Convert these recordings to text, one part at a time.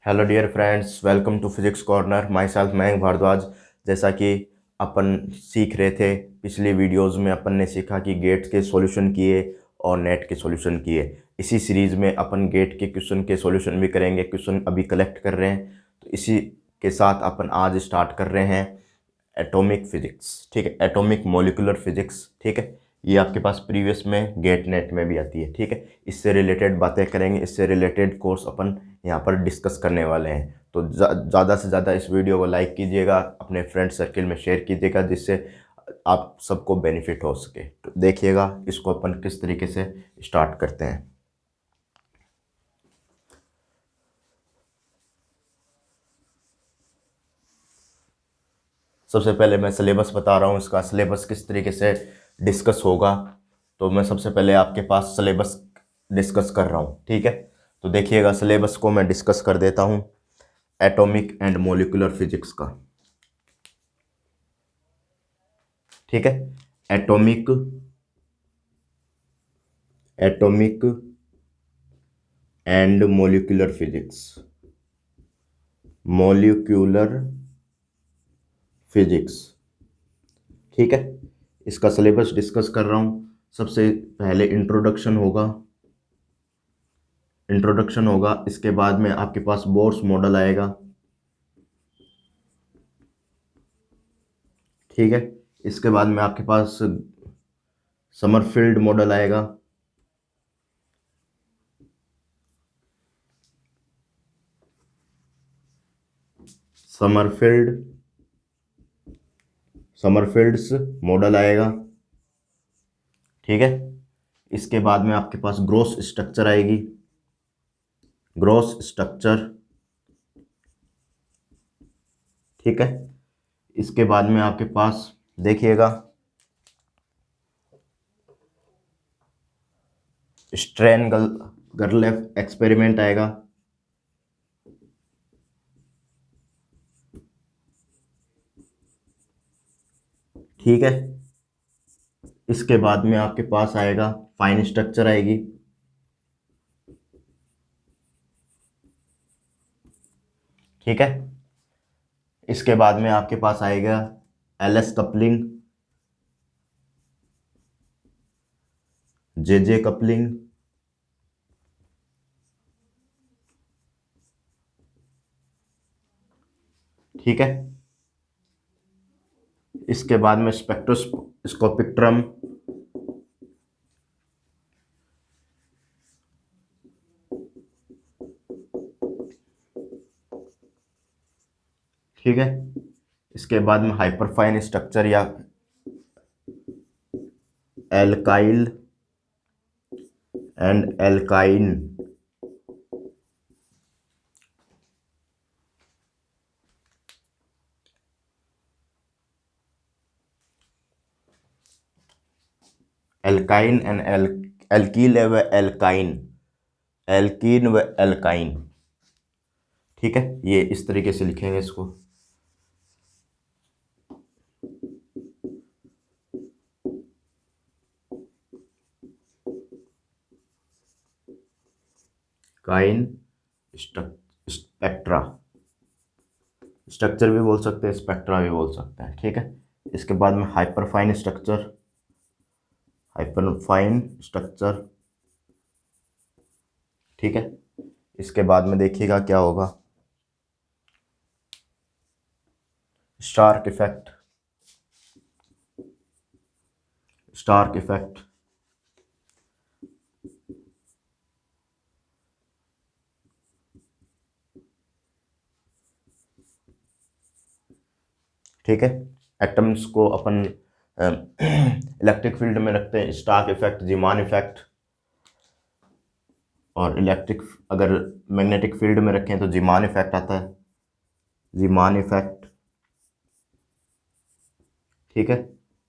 Hello dear friends, welcome to physics corner. Myself Mayank Bhardwaj. जैसा कि अपन सीख रहे थे, पिछली वीडियोस में अपन ने सीखा कि गेट के सॉल्यूशन किए और नेट के सॉल्यूशन किए। इसी सीरीज़ में अपन गेट के क्वेश्चन के सॉल्यूशन भी करेंगे। क्वेश्चन अभी कलेक्ट कर रहे हैं, तो इसी के साथ अपन आज स्टार्ट कर रहे हैं एटॉमिक फिजिक्स। ठीक है, एटॉमिक मॉलिक्यूलर फिजिक्स। ठीक है, ये आपके पास प्रीवियस में गेट नेट में भी आती है। ठीक है, इससे रिलेटेड बातें करेंगे, इससे रिलेटेड कोर्स अपन यहाँ पर डिस्कस करने वाले हैं। तो ज़्यादा से ज़्यादा इस वीडियो को लाइक कीजिएगा, अपने फ्रेंड सर्किल में शेयर कीजिएगा, जिससे आप सबको बेनिफिट हो सके। तो देखिएगा इसको अपन किस तरीके से स्टार्ट करते हैं। सबसे पहले मैं सिलेबस बता रहा हूँ, इसका सिलेबस किस तरीके से डिस्कस होगा। तो मैं सबसे पहले आपके पास सिलेबस डिस्कस कर रहा हूँ। ठीक है, तो देखिएगा सिलेबस को मैं डिस्कस कर देता हूँ एटॉमिक एंड मॉलिक्यूलर फिजिक्स का। ठीक है, atomic atomic and molecular physics, molecular physics. ठीक है, इसका सिलेबस डिस्कस कर रहा हूँ। सबसे पहले इंट्रोडक्शन होगा। इसके बाद में आपके पास बोर्स मॉडल आएगा। ठीक है, इसके बाद में आपके पास समरफील्ड मॉडल आएगा। समरफील्ड समरफील्ड्स मॉडल आएगा। ठीक है, इसके बाद में आपके पास ग्रोस स्ट्रक्चर आएगी। Gross structure. ठीक है, इसके बाद में आपके पास देखिएगा स्ट्रेन गर्लेफ एक्सपेरिमेंट आएगा। ठीक है, इसके बाद में आपके पास आएगा फाइन स्ट्रक्चर आएगी। ठीक है, इसके बाद में आपके पास आएगा एलएस कपलिंग, जेजे कपलिंग। ठीक है, इसके बाद में स्पेक्ट्रोस्कोपिक ट्रम। ठीक है, इसके बाद में हाइपरफाइन स्ट्रक्चर या alkyl and alkyne. Alkyne and alkyl व एल्काइन, एल्कीन व एल्काइन। ठीक है, ये इस तरीके से लिखेंगे इसको। काइन स्पेक्ट्रा, स्ट्रक्चर भी बोल सकते हैं, स्पेक्ट्रा भी बोल सकते हैं। ठीक है, इसके बाद में हाइपरफाइन स्ट्रक्चर। ठीक है, इसके बाद में देखिएगा क्या होगा, स्टार्क इफेक्ट। Stark effect. ठीक है, एटम्स को अपन इलेक्ट्रिक फील्ड में रखते हैं, स्टार्क इफेक्ट, जीमान इफेक्ट। और इलेक्ट्रिक अगर मैग्नेटिक फील्ड में रखें तो जीमान इफेक्ट आता है, जीमान इफेक्ट। ठीक है,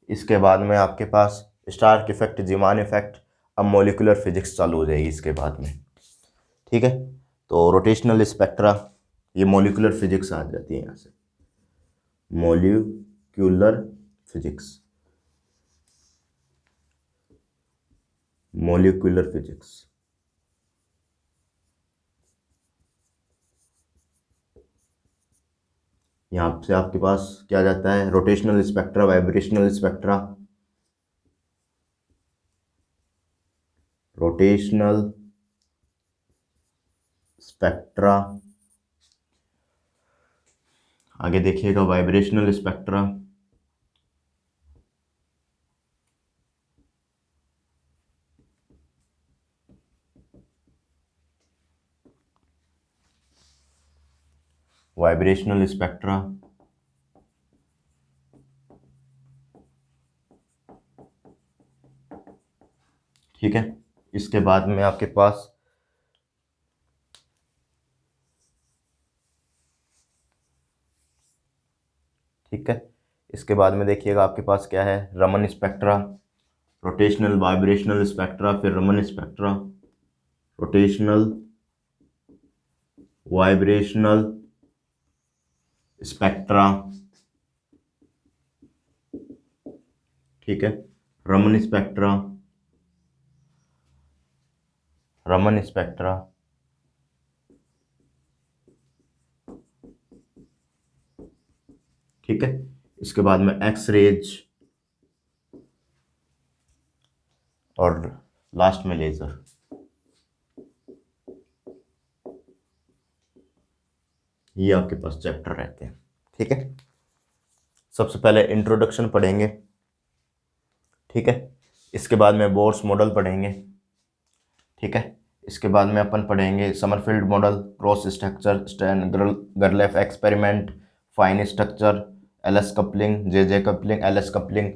इसके बाद में आपके पास स्टार्क इफेक्ट, जीमान इफेक्ट। अब मॉलिक्यूलर फिजिक्स चालू हो जाएगी इसके बाद में। ठीक है, तो रोटेशनल स्पेक्ट्रा, ये मॉलिक्यूलर फिजिक्स आ जाती है यहाँ से, मॉलिक्यूलर फिजिक्स। Molecular physics. यहाँ से आपके पास क्या जाता है, rotational spectra, vibrational spectra, rotational spectra, आगे देखिएगा वाइब्रेशनल स्पेक्ट्रा, वाइब्रेशनल स्पेक्ट्रा, ठीक है। इसके बाद में आपके पास ठीक है, इसके बाद में देखिएगा आपके पास क्या है, Raman spectra, rotational vibrational spectra, फिर Raman spectra, rotational vibrational spectra, ठीक है, रमन स्पेक्ट्रा, रमन स्पेक्ट्रा, ठीक है। इसके बाद में एक्स रेज और लास्ट में लेजर। ये आपके पास चैप्टर रहते हैं, ठीक है। सबसे पहले इंट्रोडक्शन पढ़ेंगे, ठीक है। इसके बाद में बोर्स मॉडल पढ़ेंगे, ठीक है। इसके बाद में अपन पढ़ेंगे Sommerfeld model, cross structure, Stern गर्लेफ experiment, fine structure, LS coupling, J coupling, LS coupling,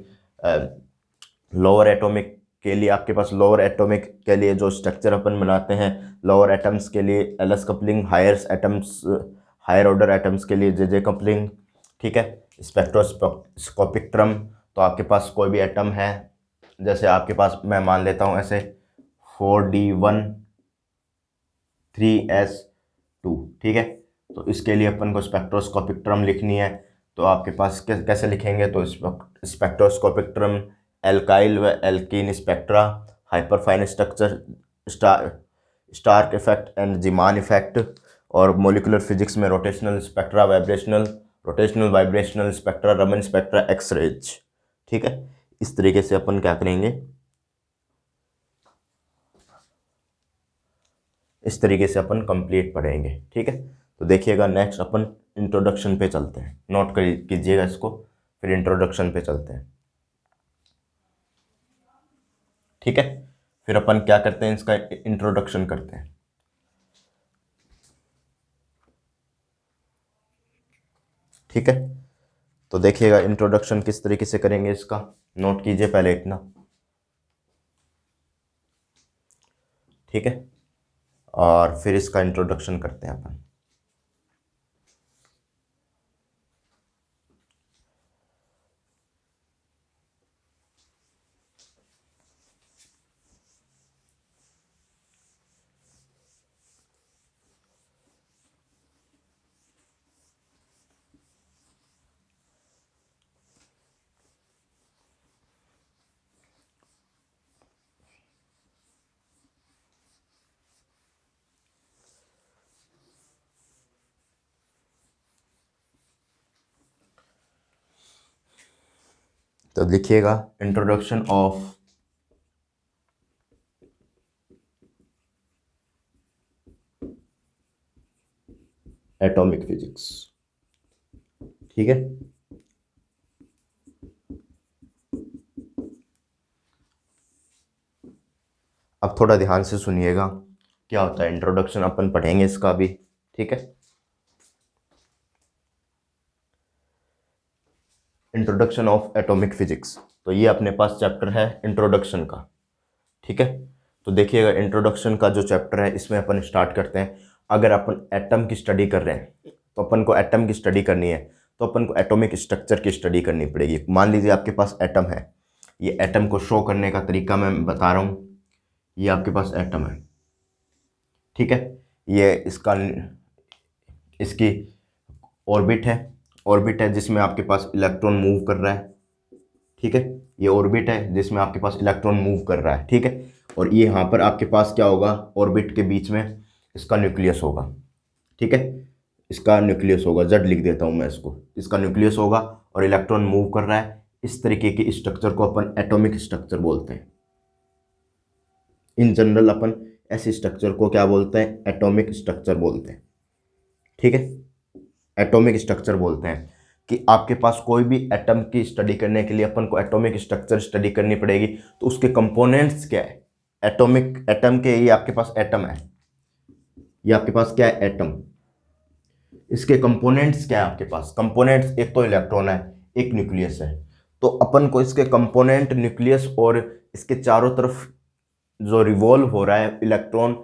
lower atomic के लिए आपके पास लोअर एटॉमिक के लिए जो स्ट्रक्चर अपन बनाते हैं, लोअर एटम्स के लिए LS coupling, higher atoms higher order atoms के लिए जे कपलिंग, ठीक है। स्पेक्ट्रोस्कोपिक्ट्रम, तो आपके पास कोई भी एटम है, जैसे आपके पास मैं मान लेता हूँ ऐसे 4D1 3S2, ठीक है। तो इसके लिए अपन को स्पेक्ट्रोस्कोपिक टर्म लिखनी है, तो आपके पास कैसे लिखेंगे, तो स्पेक्ट्रोस्कोपिक टर्म एल्काइल व alkene spectra, hyperfine structure, Stark effect and Zeeman effect, और मोलिकुलर फिजिक्स में rotational spectra, rotational vibrational spectra, Raman spectra, X rays, ठीक है। इस तरीके से अपन क्या करेंगे, इस तरीके से अपन कंप्लीट पढ़ेंगे, ठीक है। तो देखिएगा नेक्स्ट अपन इंट्रोडक्शन पे चलते हैं, नोट कीजिएगा इसको, फिर इंट्रोडक्शन पे चलते हैं, ठीक है। फिर अपन क्या करते हैं, इसका इंट्रोडक्शन करते हैं, ठीक है। तो देखिएगा इंट्रोडक्शन किस तरीके से करेंगे इसका, नोट कीजिए पहले इतना, ठीक है, और फिर इसका इंट्रोडक्शन करते हैं अपन। तो लिखिएगा इंट्रोडक्शन ऑफ एटॉमिक फिजिक्स, ठीक है। अब थोड़ा ध्यान से सुनिएगा क्या होता है, इंट्रोडक्शन अपन पढ़ेंगे इसका भी, ठीक है। इंट्रोडक्शन ऑफ एटॉमिक फिजिक्स, तो ये अपने पास चैप्टर है इंट्रोडक्शन का, ठीक है। तो देखिएगा इंट्रोडक्शन का जो चैप्टर है इसमें अपन स्टार्ट करते हैं। अगर अपन एटम की स्टडी कर रहे हैं, तो अपन को एटम की स्टडी करनी है, तो अपन को एटॉमिक स्ट्रक्चर की स्टडी करनी पड़ेगी। मान लीजिए आपके पास एटम है, ये एटम को शो करने का तरीका मैं बता रहा हूँ। ये आपके पास एटम है, ठीक है। ये इसकी ऑर्बिट है जिसमें आपके पास इलेक्ट्रॉन मूव कर रहा है, ठीक है। ये ऑर्बिट है जिसमें आपके पास इलेक्ट्रॉन मूव कर रहा है, ठीक है। और ये यहाँ पर आपके पास क्या होगा, ऑर्बिट के बीच में इसका न्यूक्लियस होगा, ठीक है। इसका न्यूक्लियस होगा, जेड लिख देता हूँ मैं इसको, इसका न्यूक्लियस होगा और इलेक्ट्रॉन मूव कर रहा है। इस तरीके के स्ट्रक्चर को अपन एटॉमिक स्ट्रक्चर बोलते हैं। इन जनरल अपन ऐसे स्ट्रक्चर को क्या बोलते हैं? एटॉमिक स्ट्रक्चर बोलते हैं। ठीक है, एटॉमिक स्ट्रक्चर बोलते हैं कि आपके पास कोई भी एटम की स्टडी करने के लिए अपन को एटॉमिक स्ट्रक्चर स्टडी करनी पड़ेगी। तो उसके कंपोनेंट्स क्या है? एटॉमिक, एटम के, ये आपके पास एटम है, ये आपके पास क्या है? एटम। इसके कंपोनेंट्स क्या है आपके पास? कंपोनेंट्स एक तो इलेक्ट्रॉन है, एक न्यूक्लियस है। तो अपन को इसके कंपोनेंट, न्यूक्लियस और इसके चारों तरफ जो रिवॉल्व हो रहा है इलेक्ट्रॉन,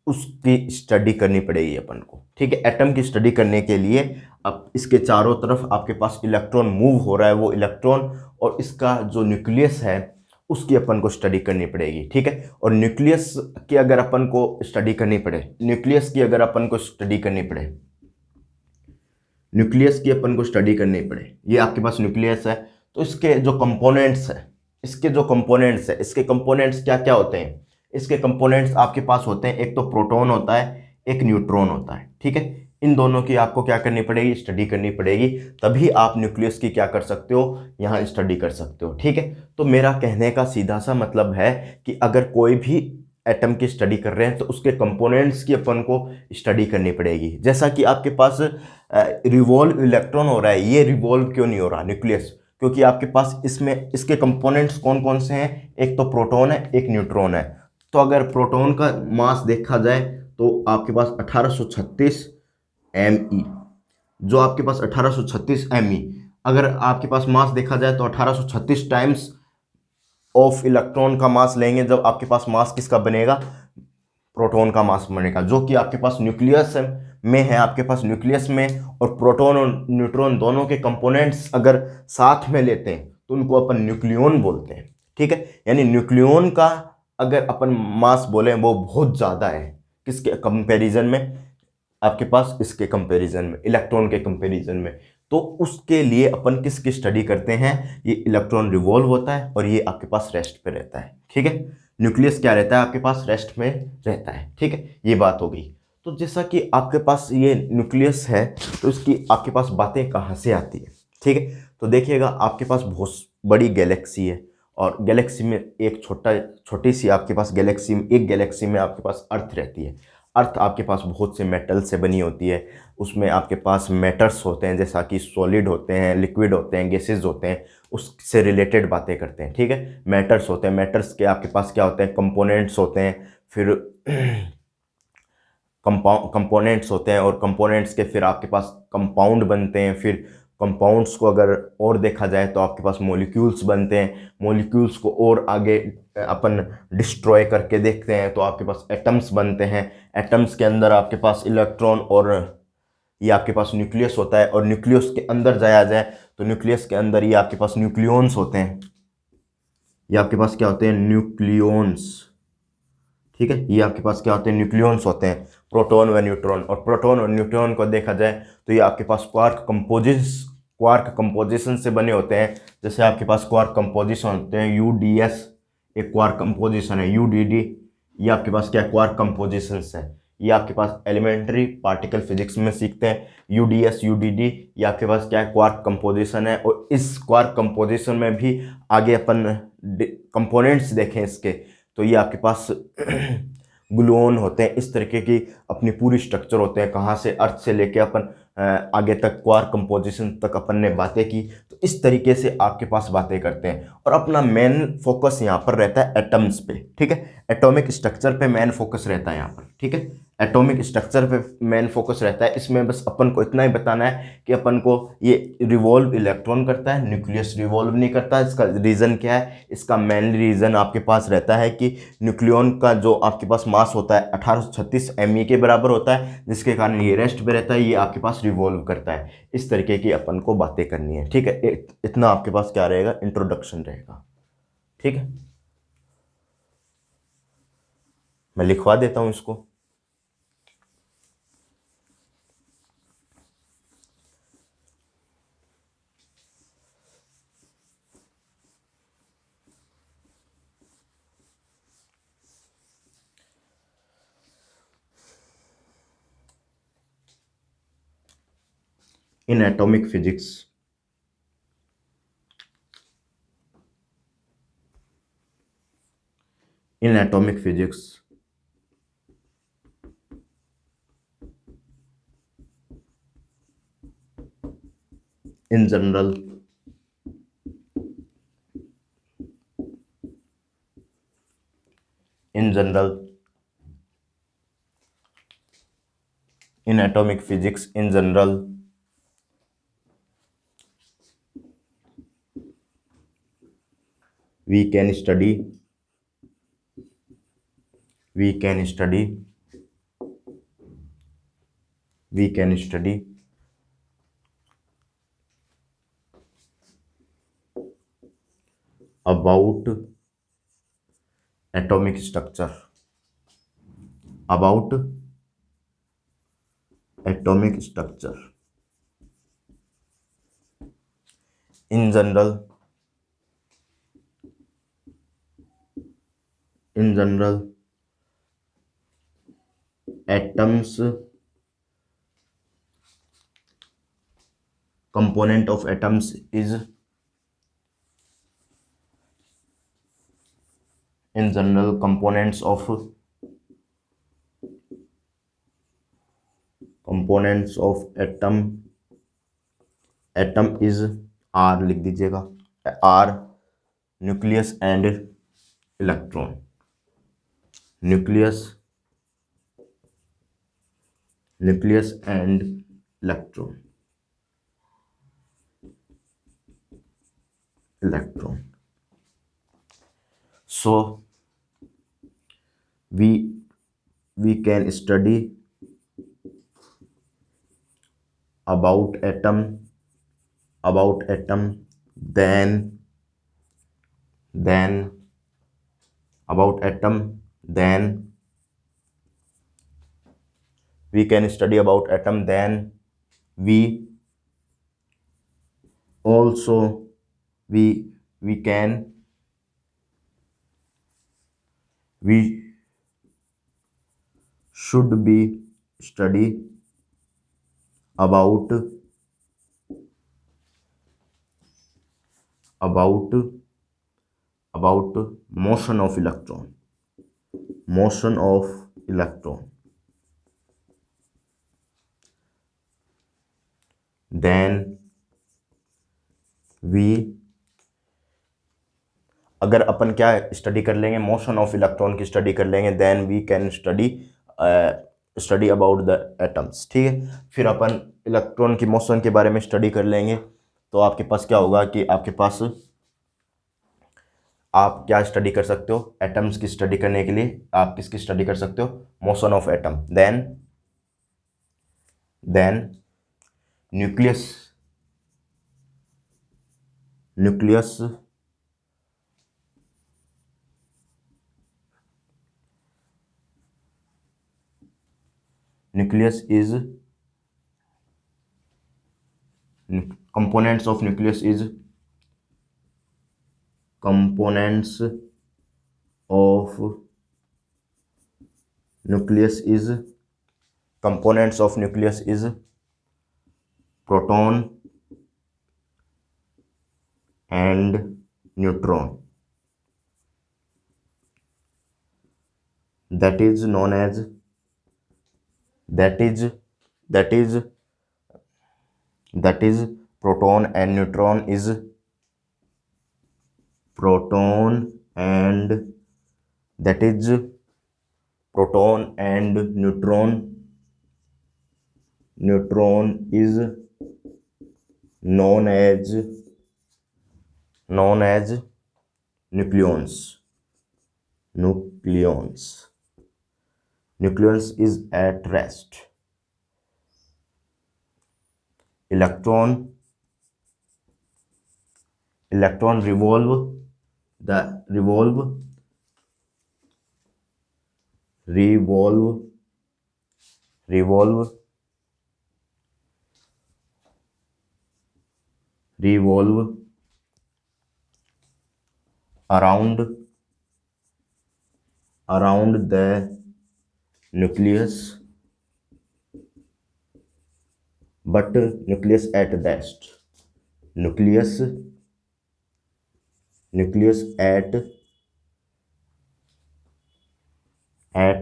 उसकी स्टडी करनी पड़ेगी अपन को। ठीक है, एटम की स्टडी करने के लिए अब इसके चारों तरफ आपके पास इलेक्ट्रॉन मूव हो रहा है, वो इलेक्ट्रॉन और इसका जो न्यूक्लियस है उसकी अपन को स्टडी करनी पड़ेगी। ठीक है, और न्यूक्लियस की अगर अपन को स्टडी करनी पड़े, न्यूक्लियस की अगर अपन को स्टडी करनी पड़े, न्यूक्लियस की अपन को स्टडी करनी पड़े, ये आपके पास न्यूक्लियस है, तो इसके जो कंपोनेंट्स है, इसके जो कंपोनेंट्स है, इसके कंपोनेंट्स क्या क्या होते हैं? इसके कंपोनेंट्स आपके पास होते हैं, एक तो प्रोटॉन होता है, एक न्यूट्रॉन होता है। ठीक है, इन दोनों की आपको क्या करनी पड़ेगी? स्टडी करनी पड़ेगी, तभी आप न्यूक्लियस की क्या कर सकते हो? यहाँ स्टडी कर सकते हो। ठीक है, तो मेरा कहने का सीधा सा मतलब है कि अगर कोई भी एटम की स्टडी कर रहे हैं तो उसके कंपोनेंट्स की अपन को स्टडी करनी पड़ेगी। जैसा कि आपके पास रिवॉल्व इलेक्ट्रॉन हो रहा है, ये रिवॉल्व क्यों नहीं हो रहा न्यूक्लियस? क्योंकि आपके पास इसमें इसके कंपोनेंट्स कौन कौन से हैं? एक तो प्रोटॉन है, एक न्यूट्रॉन है। तो अगर प्रोटॉन का मास देखा जाए तो आपके पास 1836 एम, जो आपके पास 1836 एम, अगर आपके पास मास देखा जाए तो 1836 टाइम्स ऑफ इलेक्ट्रॉन का मास लेंगे, जब आपके पास मास किसका बनेगा? प्रोटॉन का मास बनेगा, जो कि आपके पास न्यूक्लियस में है। आपके पास न्यूक्लियस में और प्रोटॉन और न्यूट्रॉन दोनों के कंपोनेंट्स अगर साथ में लेते हैं तो उनको अपन न्यूक्लियॉन बोलते हैं। ठीक है, यानी न्यूक्लियॉन का अगर अपन मास बोले वो बहुत ज़्यादा है, किसके कंपैरिजन में? आपके पास इसके कंपैरिजन में, इलेक्ट्रॉन के कंपैरिजन में। तो उसके लिए अपन किसकी स्टडी करते हैं? ये इलेक्ट्रॉन रिवॉल्व होता है और ये आपके पास रेस्ट पे रहता है। ठीक है, न्यूक्लियस क्या रहता है? आपके पास रेस्ट में रहता है। ठीक है, ये बात हो गई। तो जैसा कि आपके पास ये न्यूक्लियस है, तो इसकी आपके पास बातें कहाँ से आती है? ठीक है, तो देखिएगा, आपके पास बहुत बड़ी गैलेक्सी है और गैलेक्सी में एक छोटी सी आपके पास गैलेक्सी में, एक गैलेक्सी में आपके पास अर्थ रहती है। अर्थ आपके पास बहुत से मेटल से बनी होती है, उसमें आपके पास मैटर्स होते हैं, जैसा कि सॉलिड होते हैं, लिक्विड होते हैं, गैसेज होते हैं, उससे रिलेटेड बातें करते हैं। ठीक है, मैटर्स होते हैं, मैटर्स के आपके पास क्या होते हैं? कंपोनेंट्स होते हैं, फिर कंपोनेंट्स होते हैं, और कंपोनेंट्स के फिर आपके पास कंपाउंड बनते हैं। फिर कंपाउंड्स को अगर और देखा जाए तो आपके पास मॉलिक्यूल्स बनते हैं। मॉलिक्यूल्स को और आगे अपन डिस्ट्रॉय करके देखते हैं तो आपके पास एटम्स बनते हैं। एटम्स के अंदर आपके पास इलेक्ट्रॉन और ये आपके पास न्यूक्लियस होता है, और न्यूक्लियस के अंदर जाया जाए तो न्यूक्लियस के अंदर ये आपके पास न्यूक्लियॉन्स होते हैं। ये आपके पास क्या होते हैं? न्यूक्लियॉन्स। ठीक है, ये आपके पास क्या होते हैं? न्यूक्लियॉन्स होते हैं, प्रोटॉन व न्यूट्रॉन। और प्रोटॉन और न्यूट्रॉन को देखा जाए तो ये आपके पास क्वार्क कंपोजिशन से बने होते हैं। जैसे आपके पास क्वार्क कंपोजिशन होते हैं, यूडीएस एक क्वार्क कंपोजिशन है, यूडीडी ये आपके पास क्या? क्वार्क कंपोजिशन है। ये आपके पास एलिमेंट्री पार्टिकल फिजिक्स में सीखते हैं। यूडीएस यूडीडी ये आपके पास क्या है? क्वार्क कंपोजिशन है। और इस क्वार्क कंपोजिशन में भी आगे अपन कंपोनेंट्स देखें इसके, तो ये आपके पास ग्लूऑन होते हैं। इस तरीके की अपनी पूरी स्ट्रक्चर होते हैं, कहाँ से? अर्थ से लेके अपन आगे तक क्वार्क कंपोजिशन तक अपन ने बातें की। तो इस तरीके से आपके पास बातें करते हैं, और अपना मेन फोकस यहाँ पर रहता है एटम्स पे। ठीक है, एटॉमिक स्ट्रक्चर पे मेन फोकस रहता है यहाँ पर। ठीक है, एटॉमिक स्ट्रक्चर पे मेन फोकस रहता है। इसमें बस अपन को इतना ही बताना है कि अपन को ये रिवॉल्व इलेक्ट्रॉन करता है, न्यूक्लियस रिवॉल्व नहीं करता। इसका रीज़न क्या है? इसका मेन रीज़न आपके पास रहता है कि न्यूक्लियॉन का जो आपके पास मास होता है 1836 एम के बराबर होता है, जिसके कारण ये रेस्ट पे रहता है, ये आपके पास रिवॉल्व करता है। इस तरीके की अपन को बातें करनी है। ठीक है, इतना आपके पास क्या रहेगा? इंट्रोडक्शन रहेगा। ठीक है, मैं लिखवा देता हूँ इसको। in atomic physics, in atomic physics, in general, in general, in atomic physics in general, we can study, we can study, we can study about atomic structure, about atomic structure in general, in general, atoms, component of atoms is, in general, components of atom is R, लिख दीजिएगा, R, nucleus and electron, nucleus, nucleus and electron, electron. So we can study about atom, then about atom, then we can study about atom, then we also we can we should be study about about motion of electron, motion of electron, then we, अगर अपन क्या study कर लेंगे, motion of electron की study कर लेंगे, then we can study about the atoms. ठीक है, फिर अपन इलेक्ट्रॉन की मोशन के बारे में स्टडी कर लेंगे. तो आपके पास क्या होगा कि आपके पास, आप क्या स्टडी कर सकते हो, एटम्स की स्टडी करने के लिए आप किसकी स्टडी कर सकते हो, motion of atom. Then nucleus, nucleus, nucleus is, components of nucleus is, components of nucleus is, components of nucleus is proton and neutron, that is known as, that is proton and neutron is, proton and, that is proton and neutron, neutron is known as nucleons, nucleons, nucleons is at rest. Electron revolve, the revolve around the nucleus, but nucleus at rest. Nucleus at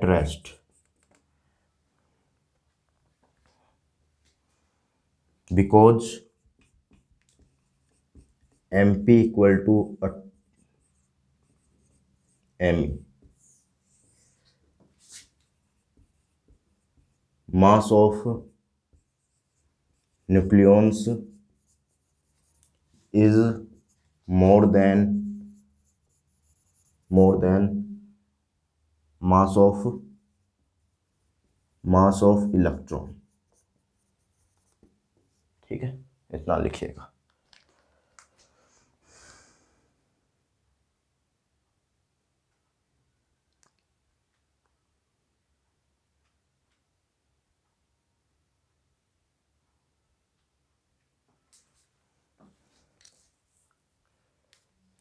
rest, because mp equal to me. Mass of nucleons is more than mass of electron. ठीक है, इतना लिखिएगा।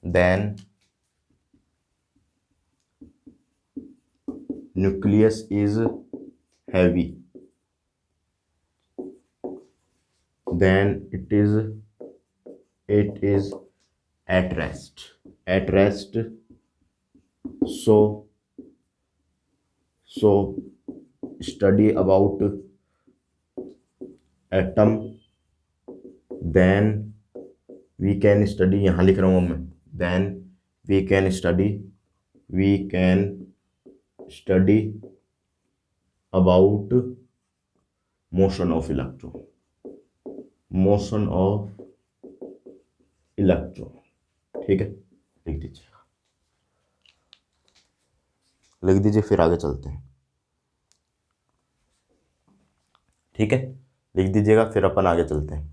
then nucleus is heavy, then it is at rest, so study about atom, then we can study, यहाँ लिख रहा हूँ मैं, then we can study about motion of electron। ठीक है, लिख दीजिए फिर आगे चलते हैं। ठीक है, लिख दीजिएगा फिर अपन आगे चलते हैं।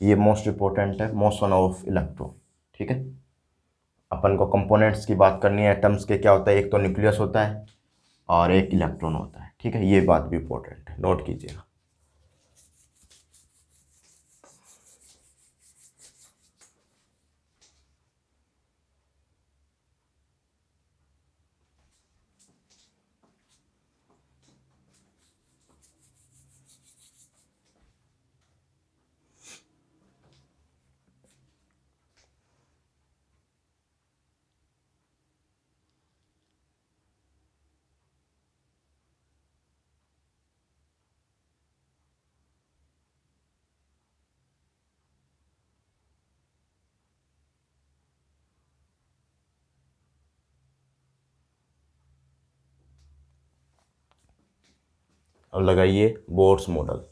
ये मोस्ट इंपॉर्टेंट है, मोशन ऑफ इलेक्ट्रॉन। ठीक है, अपन को कंपोनेंट्स की बात करनी है। एटम्स के क्या होता है, एक तो न्यूक्लियस होता है और एक इलेक्ट्रॉन होता है। ठीक है, ये बात भी इंपॉर्टेंट है, नोट कीजिएगा। अब लगाइए बोर्स मॉडल।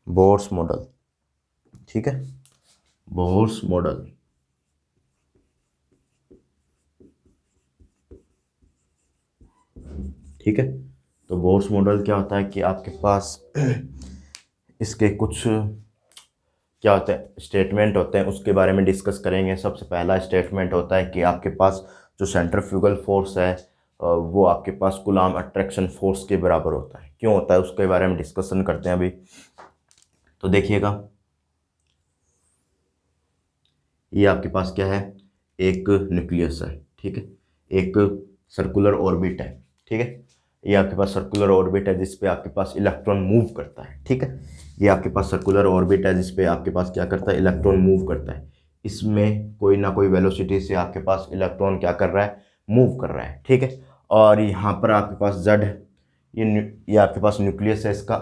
बोर्स मॉडल, ठीक है, बोर्स मॉडल। ठीक है, तो बोर्स मॉडल क्या होता है कि आपके पास इसके कुछ क्या होते हैं, स्टेटमेंट होते हैं, उसके बारे में डिस्कस करेंगे। सबसे पहला स्टेटमेंट होता है कि आपके पास जो सेंट्रीफ्यूगल फोर्स है वो आपके पास कूलॉम अट्रैक्शन फोर्स के बराबर होता है। क्यों होता है उसके बारे में डिस्कशन करते हैं अभी। तो देखिएगा, ये आपके पास क्या है, एक न्यूक्लियस है। ठीक है, एक सर्कुलर ऑर्बिट है। ठीक है, ये आपके पास सर्कुलर ऑर्बिट है जिस पे आपके पास इलेक्ट्रॉन मूव करता है। ठीक है, ये आपके पास सर्कुलर ऑर्बिट है जिस पे आपके पास क्या करता है, इलेक्ट्रॉन मूव करता है। इसमें कोई ना कोई वेलोसिटी से आपके पास इलेक्ट्रॉन क्या कर रहा है, मूव कर रहा है। ठीक है, और यहाँ पर आपके पास जेड, ये आपके पास न्यूक्लियस है इसका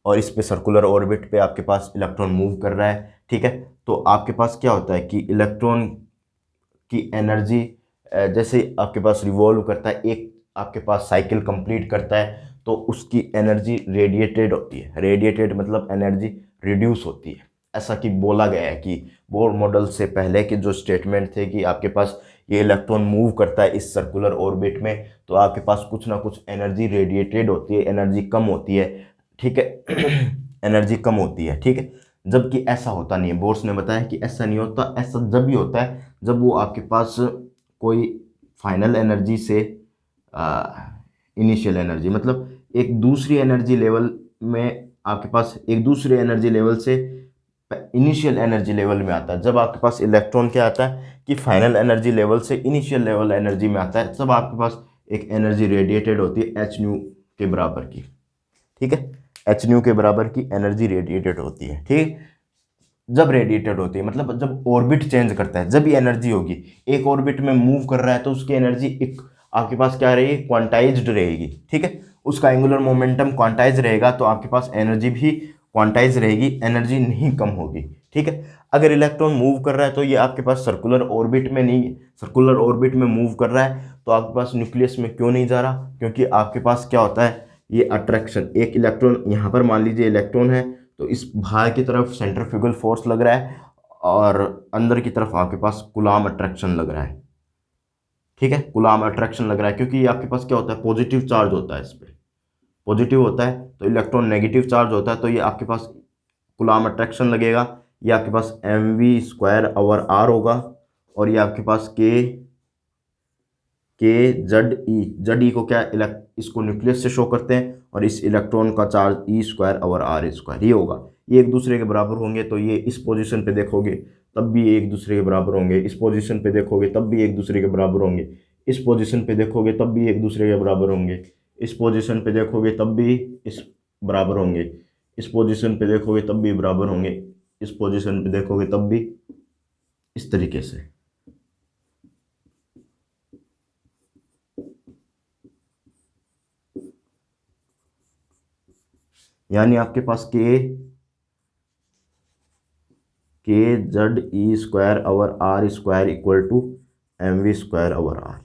और इस पे सर्कुलर ऑर्बिट पे आपके पास इलेक्ट्रॉन मूव कर रहा है। ठीक है, तो आपके पास क्या होता है कि इलेक्ट्रॉन की एनर्जी जैसे आपके पास रिवॉल्व करता है, एक आपके पास साइकिल कंप्लीट करता है, तो उसकी एनर्जी रेडिएटेड होती है। रेडिएटेड मतलब एनर्जी रिड्यूस होती है। ऐसा कि बोला गया है कि बोर मॉडल से पहले के जो स्टेटमेंट थे कि आपके पास ये इलेक्ट्रॉन मूव करता है इस सर्कुलर ऑर्बिट में, तो आपके पास कुछ ना कुछ एनर्जी रेडिएटेड होती है, एनर्जी कम होती है, ठीक है। एनर्जी कम होती है, ठीक है। जबकि ऐसा होता नहीं है, बोर्स ने बताया कि ऐसा नहीं होता। ऐसा जब भी होता है जब वो आपके पास कोई फाइनल एनर्जी से इनिशियल एनर्जी, मतलब एक दूसरी एनर्जी लेवल में, आपके पास एक दूसरे एनर्जी लेवल से इनिशियल एनर्जी लेवल में आता है। जब आपके पास इलेक्ट्रॉन क्या आता है कि फाइनल एनर्जी लेवल से इनिशियल लेवल एनर्जी में आता है, तब आपके पास एक एनर्जी रेडिएटेड होती है एच न्यू के बराबर की, ठीक है। एच न्यू के बराबर की एनर्जी रेडिएटेड होती है, ठीक। जब रेडिएटेड होती है मतलब जब ऑर्बिट चेंज करता है, जब ये एनर्जी होगी। एक ऑर्बिट में मूव कर रहा है तो उसकी एनर्जी एक आपके पास क्या रहेगी, क्वांटाइज्ड रहेगी, ठीक है। उसका एंगुलर मोमेंटम क्वांटाइज रहेगा, तो आपके पास एनर्जी भी क्वांटाइज रहेगी, एनर्जी नहीं कम होगी, ठीक है। अगर इलेक्ट्रॉन मूव कर रहा है तो ये आपके पास सर्कुलर ऑर्बिट में नहीं, सर्कुलर ऑर्बिट में मूव कर रहा है, तो आपके पास न्यूक्लियस में क्यों नहीं जा रहा, क्योंकि आपके पास क्या होता है, ये अट्रैक्शन, एक इलेक्ट्रॉन यहाँ पर मान लीजिए इलेक्ट्रॉन है, तो इस बाहर की तरफ सेंट्रीफ्यूगल फोर्स लग रहा है और अंदर की तरफ आपके पास कूलॉम अट्रैक्शन लग रहा है, ठीक है। कूलॉम अट्रैक्शन लग रहा है क्योंकि ये आपके पास क्या होता है, पॉजिटिव चार्ज होता है, इस पर पॉजिटिव होता है, तो इलेक्ट्रॉन नेगेटिव चार्ज होता है, तो ये आपके पास कूलॉम अट्रैक्शन लगेगा। ये आपके पास mv²/r होगा, और ये आपके पास के जेड ई को क्या इसको न्यूक्लियस से शो करते हैं, और इस इलेक्ट्रॉन का चार्ज e²/r² ये होगा। ये एक दूसरे के बराबर होंगे, तो ये इस पोजीशन पे देखोगे तब भी एक दूसरे के बराबर होंगे, इस पोजीशन पे देखोगे तब भी एक दूसरे के बराबर होंगे, इस पोजीशन पे देखोगे तब भी एक दूसरे के बराबर होंगे, इस पोजीशन पे देखोगे तब भी इस बराबर होंगे, इस पोजीशन पे देखोगे तब भी बराबर होंगे, इस पोजीशन पे देखोगे तब भी, इस तरीके से। यानी आपके पास kZe²/r²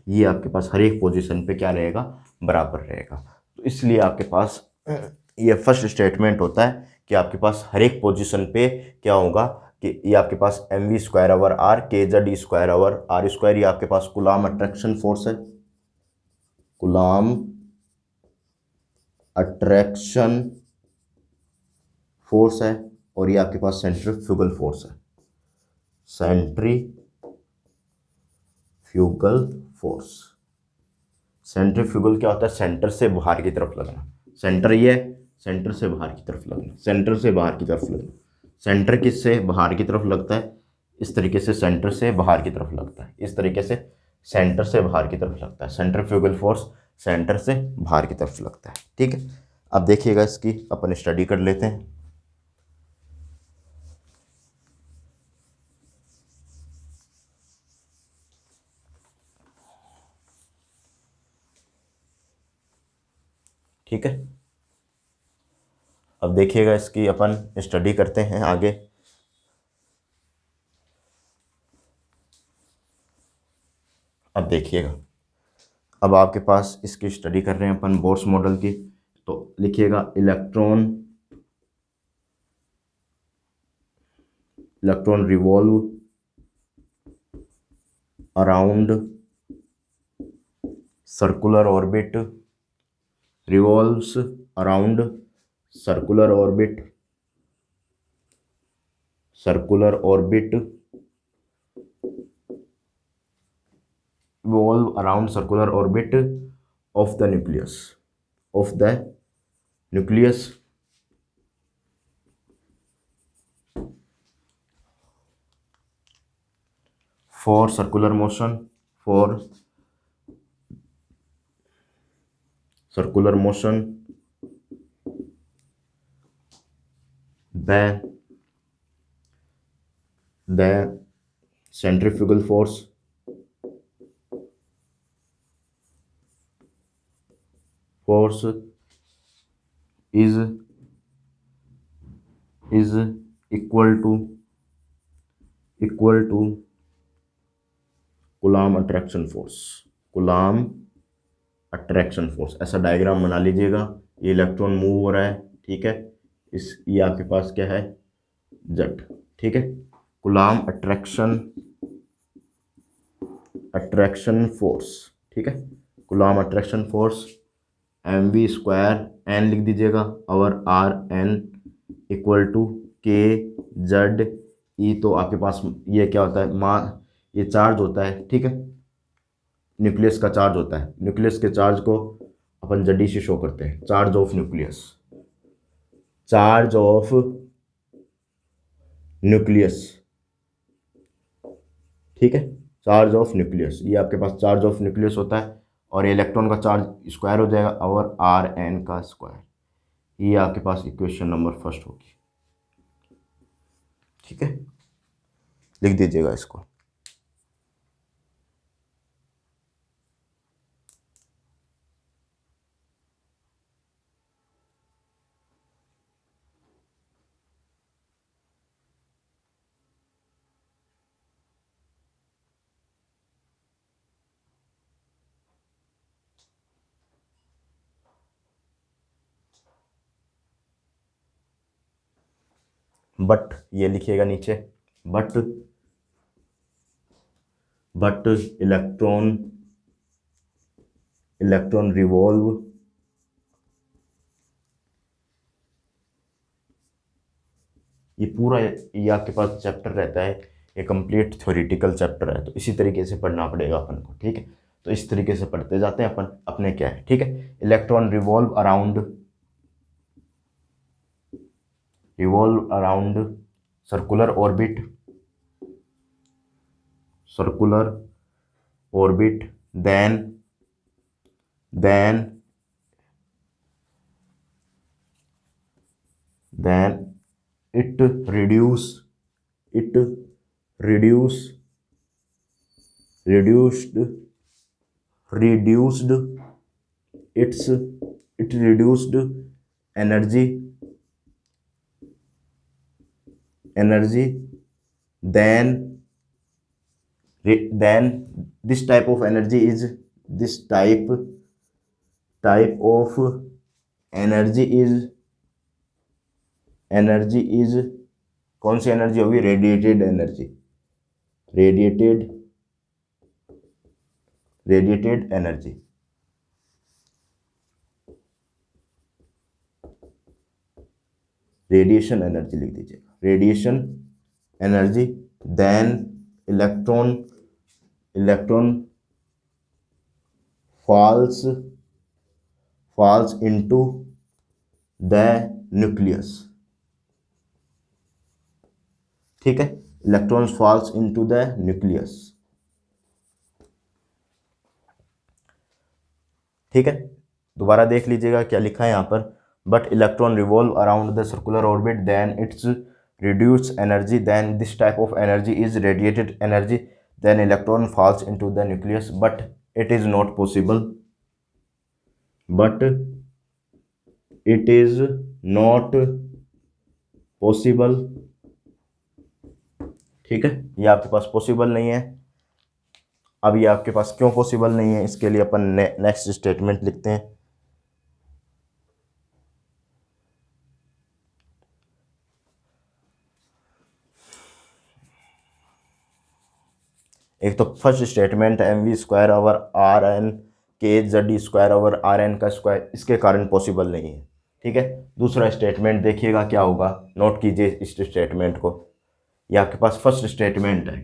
ये आपके पास हर एक पोजीशन पे क्या रहेगा, बराबर रहेगा। तो इसलिए आपके पास ये फर्स्ट स्टेटमेंट होता है कि आपके पास हर एक पोजीशन पे क्या होगा कि ये आपके पास mv²/r kZe²/r², ये आपके पास कूलॉम अट्रैक्शन फोर्स है, कूलॉम अट्रैक्शन फोर्स है, और ये आपके पास सेंट्रीफ्यूगल फोर्स है, सेंट्रीफ्यूगल फोर्स। सेंट्रीफ्यूगल क्या होता है, सेंटर से बाहर की तरफ लगना, सेंटर ये है, सेंटर से बाहर की तरफ लगना, सेंटर से बाहर की तरफ लगना। सेंटर किससे बाहर की तरफ लगता है, इस तरीके से सेंटर से बाहर की तरफ लगता है, इस तरीके से सेंटर से बाहर की तरफ लगता है, सेंट्रीफ्यूगल फोर्स सेंटर से बाहर की तरफ लगता है, ठीक है। अब देखिएगा इसकी अपन स्टडी कर लेते हैं। ठीक है, अब देखिएगा इसकी अपन स्टडी करते हैं आगे। अब देखिएगा, अब आपके पास इसकी स्टडी कर रहे हैं अपन बोर्स मॉडल की, तो लिखिएगा electron revolve around circular orbit, revolves around circular orbit revolve around circular orbit of the nucleus for circular motion, the centrifugal force is equal to Coulomb attraction force. ऐसा diagram बना लीजिएगा, ये electron move हो रहा है, ठीक है, ये आपके पास क्या है, जेड, ठीक है। कूलॉम अट्रैक्शन फोर्स, ठीक है, Coulomb attraction force mv² N लिख दीजिएगा और are n equal to k Z ई। तो आपके पास ये क्या होता है, ये चार्ज होता है, ठीक है, न्यूक्लियस का चार्ज होता है। न्यूक्लियस के चार्ज को अपन जडी से शो करते हैं, charge of nucleus, charge of nucleus, ठीक है, चार्ज ऑफ न्यूक्लियस, ये आपके पास चार्ज ऑफ न्यूक्लियस होता है और इलेक्ट्रॉन का चार्ज स्क्वायर हो जाएगा और आर एन का स्क्वायर। ये आपके पास इक्वेशन नंबर फर्स्ट होगी, ठीक है, लिख दीजिएगा इसको। बट ये लिखिएगा नीचे, but but electron electron revolve ये पूरा ये आपके पास चैप्टर रहता है, ये कंप्लीट थ्योरेटिकल चैप्टर है, तो इसी तरीके से पढ़ना पड़ेगा अपन को, ठीक है। तो इस तरीके से पढ़ते जाते हैं अपन, अपने क्या है, ठीक है। Electron revolve around circular orbit, circular orbit, then then then it reduce it reduce reduced reduced its it reduced energy energy then then this type of energy is this type of energy is कौन सी energy होगी, radiated energy, radiated radiated energy, radiation energy लिख दीजिएगा, radiation energy, then electron falls into the nucleus, ठीक है, electrons falls into the nucleus, ठीक है। दोबारा देख लीजिएगा क्या लिखा है यहाँ पर, but electron revolve around the circular orbit then its reduce energy then this type of energy is radiated energy then electron falls into the nucleus but it is not possible, but it is not possible, ठीक है, ये आपके पास possible नहीं है। अब ये आपके पास क्यों पॉसिबल नहीं है, इसके लिए अपन नेक्स्ट स्टेटमेंट लिखते हैं। एक तो first statement mv² over R N K Z square over R N का स्क्वायर, इसके कारण पॉसिबल नहीं है, ठीक है। दूसरा स्टेटमेंट देखिएगा क्या होगा, नोट कीजिए इस स्टेटमेंट को, ये आपके पास फर्स्ट स्टेटमेंट है,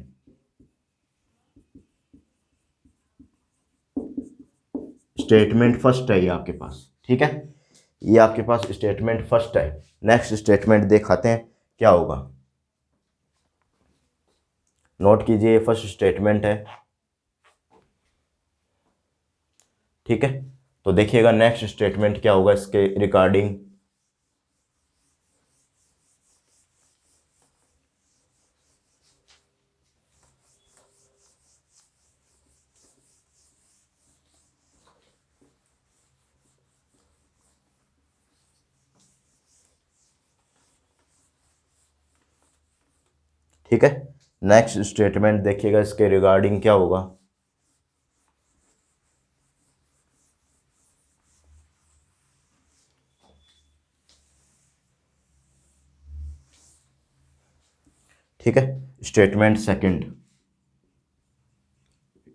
स्टेटमेंट फर्स्ट है ये आपके पास, ठीक है, ये आपके पास स्टेटमेंट फर्स्ट है। नेक्स्ट स्टेटमेंट दिखाते हैं क्या होगा, नोट कीजिए फर्स्ट स्टेटमेंट है, ठीक है। तो देखिएगा नेक्स्ट स्टेटमेंट क्या होगा इसके रिगार्डिंग, ठीक है। नेक्स्ट स्टेटमेंट देखिएगा इसके रिगार्डिंग क्या होगा, ठीक है। Statement second,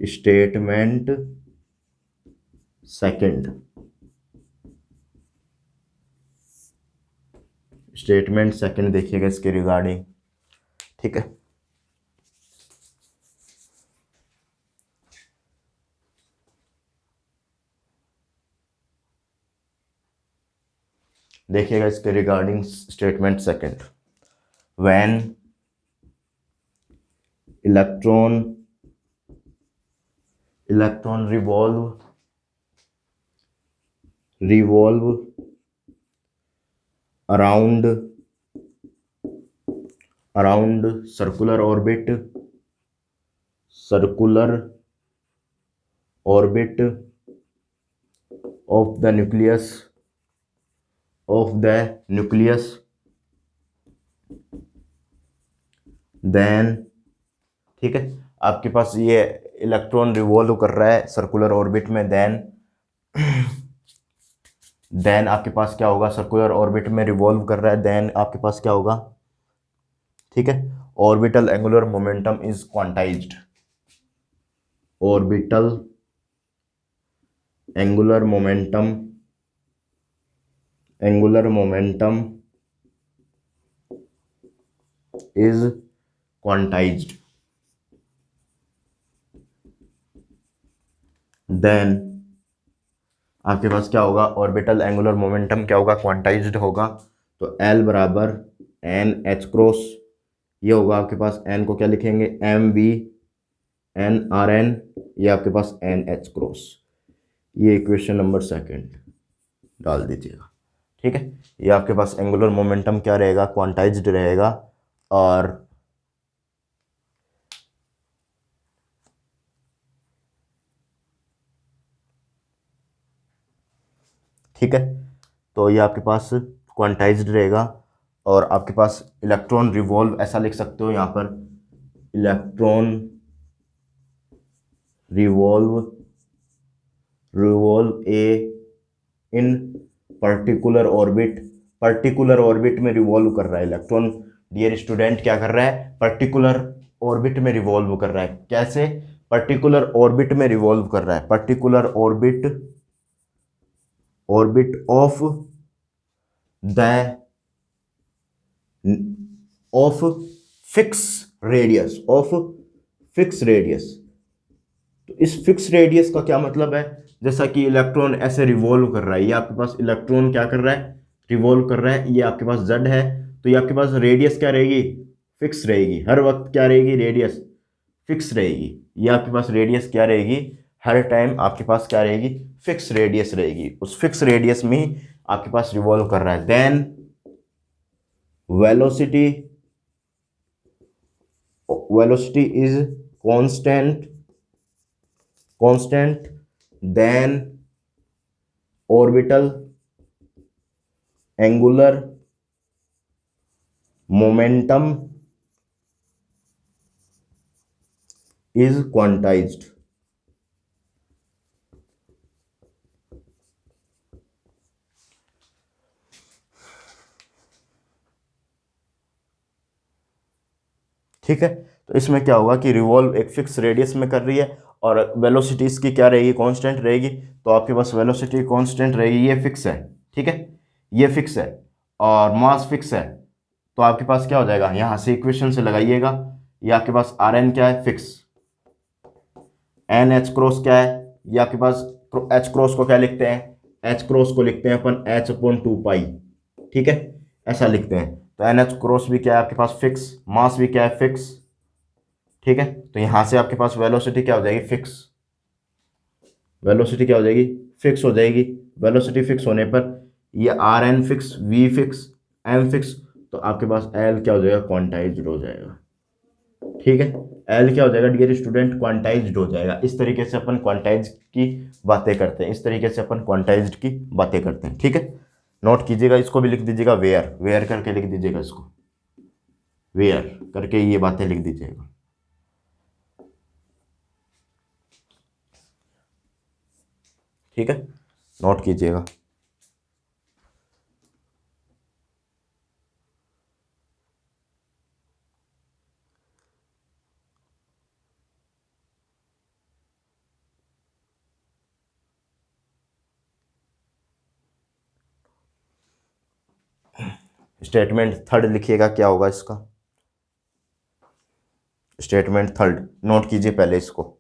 statement second, statement second देखिएगा इसके रिगार्डिंग, ठीक है। देखिएगा इसके regarding statement second, when electron revolve around circular orbit of the nucleus then, ठीक है। आपके पास ये इलेक्ट्रॉन रिवॉल्व कर रहा है सर्कुलर ऑर्बिट में, देन आपके पास क्या होगा, सर्कुलर ऑर्बिट में रिवॉल्व कर रहा है, देन आपके पास क्या होगा, ठीक है। Orbital angular momentum is quantized, orbital angular momentum is quantized, then आपके पास क्या होगा, ऑर्बिटल एंगुलर मोमेंटम क्या होगा, क्वांटाइज्ड होगा। तो L बराबर एन एच क्रॉस, ये होगा आपके पास, एन को क्या लिखेंगे, MV/N/Rn, ये आपके पास NH क्रॉस, ये इक्वेशन नंबर सेकंड डाल दीजिएगा, ठीक है। ये आपके पास एंगुलर मोमेंटम क्या रहेगा, क्वांटाइज्ड रहेगा, और ठीक है। तो ये आपके पास क्वांटाइज्ड रहेगा, और आपके पास इलेक्ट्रॉन रिवॉल्व ऐसा लिख सकते हो यहाँ पर, इलेक्ट्रॉन रिवॉल्व इन पर्टिकुलर ऑर्बिट में रिवॉल्व कर रहा है इलेक्ट्रॉन। डियर स्टूडेंट, क्या कर रहा है, पर्टिकुलर ऑर्बिट में रिवॉल्व कर रहा है। कैसे, पर्टिकुलर ऑर्बिट में रिवॉल्व कर रहा है, particular orbit of the of fix radius. तो इस फिक्स रेडियस का क्या मतलब है, जैसा कि इलेक्ट्रॉन ऐसे रिवॉल्व कर रहा है, ये आपके पास इलेक्ट्रॉन क्या कर रहा है, रिवॉल्व कर रहा है, ये आपके पास Z है, तो ये आपके पास रेडियस क्या रहेगी, फिक्स रहेगी, हर वक्त क्या रहेगी, रेडियस फिक्स रहेगी। ये आपके पास रेडियस क्या रहेगी, हर टाइम आपके पास क्या रहेगी, फिक्स रेडियस रहेगी। उस फिक्स रेडियस में ही आपके पास रिवॉल्व कर रहा है। Then velocity is constant, then orbital angular momentum is quantized. ठीक है, तो इसमें क्या होगा कि रिवॉल्व एक फिक्स रेडियस में कर रही है, और वेलोसिटी इसकी क्या रहेगी, कांस्टेंट रहेगी। तो आपके पास वेलोसिटी कांस्टेंट रहेगी, ये फिक्स है, ठीक है, ये फिक्स है, और मास फिक्स है। तो आपके पास क्या हो जाएगा, यहां से इक्वेशन से लगाइएगा, ये आपके पास Rn क्या है, फिक्स, NH क्रॉस क्या है, ये आपके पास H क्रॉस को क्या लिखते हैं, H क्रॉस को लिखते हैं अपन H/2π, ठीक है, ऐसा लिखते हैं। तो NH क्रॉस भी क्या है आपके पास, फिक्स, मास भी क्या है, फिक्स, ठीक है। तो यहां से आपके पास वेलोसिटी क्या हो जाएगी, फिक्स, वेलोसिटी क्या हो जाएगी, फिक्स हो जाएगी। वेलोसिटी फिक्स होने पर ये Rn fix, V fix, M fix, तो आपके पास L क्या हो जाएगा, क्वांटाइज्ड हो जाएगा, ठीक है। L क्या हो जाएगा डियर स्टूडेंट, क्वांटाइज्ड हो जाएगा। इस तरीके से अपन क्वांटाइज की बातें करते हैं, इस तरीके से अपन क्वांटाइज्ड की बातें करते हैं, ठीक है। नोट कीजिएगा, इसको भी लिख दीजिएगा, वेयर वेयर करके लिख दीजिएगा, इसको वेयर करके ये बातें लिख दीजिएगा, ठीक है, नोट कीजिएगा। स्टेटमेंट थर्ड लिखिएगा, क्या होगा इसका? स्टेटमेंट थर्ड नोट कीजिए पहले इसको।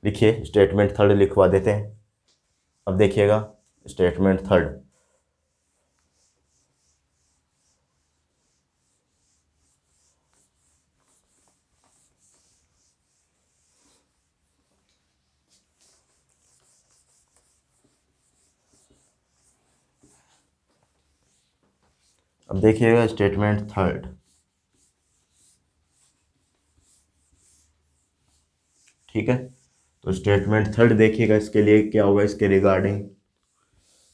लिखिए, स्टेटमेंट थर्ड लिखवा देते हैं। अब देखिएगा स्टेटमेंट थर्ड। अब देखिएगा स्टेटमेंट थर्ड। ठीक है, तो स्टेटमेंट थर्ड देखिएगा, इसके लिए क्या होगा, इसके रिगार्डिंग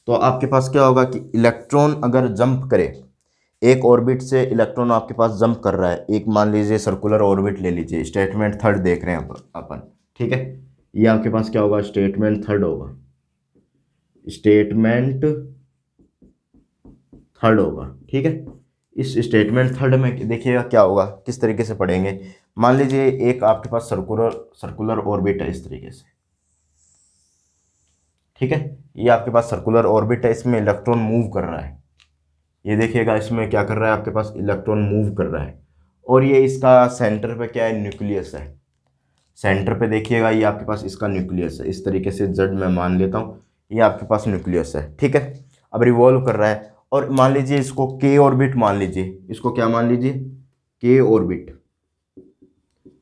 तो आपके पास क्या होगा कि इलेक्ट्रॉन अगर जंप करे, एक ऑर्बिट से इलेक्ट्रॉन आपके पास जंप कर रहा है, एक मान लीजिए सर्कुलर ऑर्बिट ले लीजिए, स्टेटमेंट थर्ड देख रहे हैं अपन। ठीक है, ये आपके पास क्या होगा, स्टेटमेंट थर्ड होगा, स्टेटमेंट थर्ड होगा। ठीक है, इस स्टेटमेंट थर्ड में देखिएगा क्या होगा, किस तरीके से पढ़ेंगे। मान लीजिए एक आपके पास सर्कुलर सर्कुलर ऑर्बिट है इस तरीके से। ठीक है, ये आपके पास सर्कुलर ऑर्बिट है, इसमें इलेक्ट्रॉन मूव कर रहा है। ये देखिएगा इसमें क्या कर रहा है, आपके पास इलेक्ट्रॉन मूव कर रहा है, और ये इसका सेंटर पे क्या है, न्यूक्लियस है। सेंटर पे देखिएगा ये आपके पास इसका न्यूक्लियस है, इस तरीके से जेड मैं मान लेता हूँ, ये आपके पास न्यूक्लियस है। ठीक है, अब रिवॉल्व कर रहा है, और मान लीजिए इसको के ऑर्बिट मान लीजिए, इसको क्या मान लीजिए, के ऑर्बिट।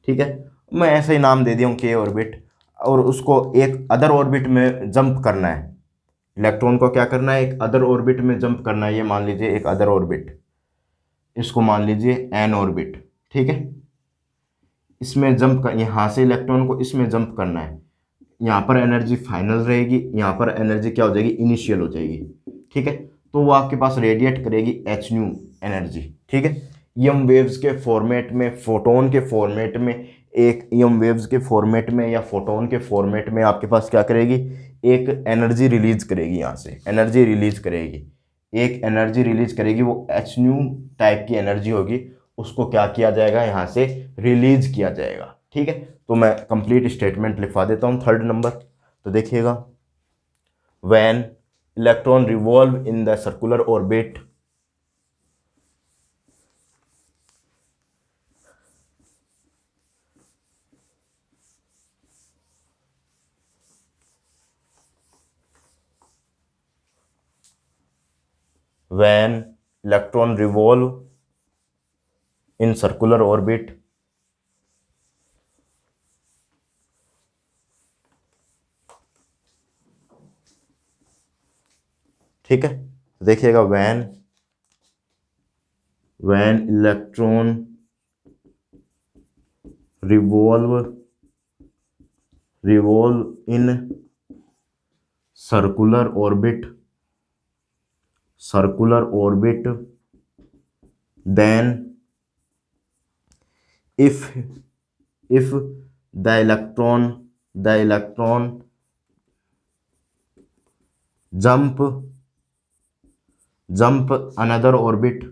ठीक है, मैं ऐसे ही नाम दे दिया हूँ के ऑर्बिट, और उसको एक अदर ऑर्बिट में जंप करना है। इलेक्ट्रॉन को क्या करना है, एक अदर ऑर्बिट में जंप करना है, ये मान लीजिए एक अदर ऑर्बिट, इसको मान लीजिए एन ऑर्बिट। ठीक है, इसमें जंप कर, यहाँ से इलेक्ट्रॉन को इसमें जंप करना है, यहाँ पर एनर्जी फाइनल रहेगी, यहाँ पर एनर्जी क्या हो जाएगी, इनिशियल हो जाएगी। ठीक है, तो वो आपके पास रेडिएट करेगी एच न्यू एनर्जी। ठीक है, ईएम वेव्स के फॉर्मेट में, फोटोन के फॉर्मेट में, एक ईएम वेव्स के फॉर्मेट में या फोटोन के फॉर्मेट में आपके पास क्या करेगी, एक एनर्जी रिलीज करेगी, यहाँ से एनर्जी रिलीज करेगी, एक एनर्जी रिलीज करेगी, वो एच न्यू टाइप की एनर्जी होगी, उसको क्या किया जाएगा, यहाँ से रिलीज किया जाएगा। ठीक है, तो मैं कंप्लीट स्टेटमेंट लिखवा देता हूँ थर्ड नंबर। तो देखिएगा, when electron revolve in the circular orbit, when electron revolve in circular orbit, ठीक है, देखिएगा when electron revolve in circular orbit, then if the electron jump another orbit,